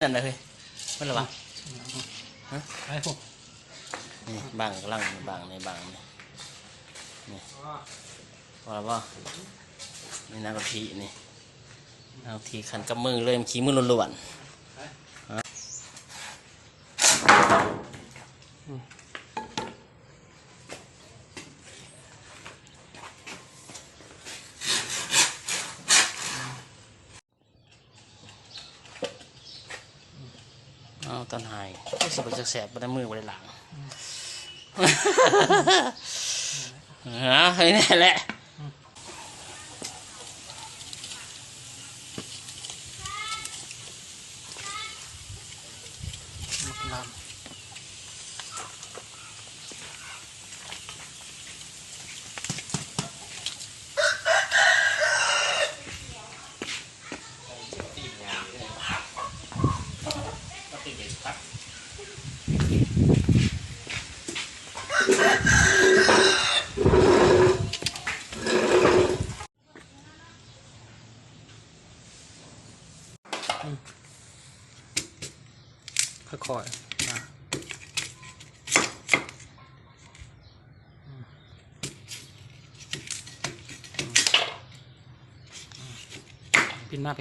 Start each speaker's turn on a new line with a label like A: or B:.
A: นั่นเลยไม่หรอวะฮะ
B: ไอ้พวก
A: นี่บางกำลังบางในบางนี่พอแล้วป่ะนี่น้ำกะทินี่น้ำกะทิขันกับมือเลยมันขี้มือล้วนเอาตอนหายก็สบายแสบไปในมือไปในหลังเฮ้ยนี่แหละ
B: ค่อยๆนะปินมาไป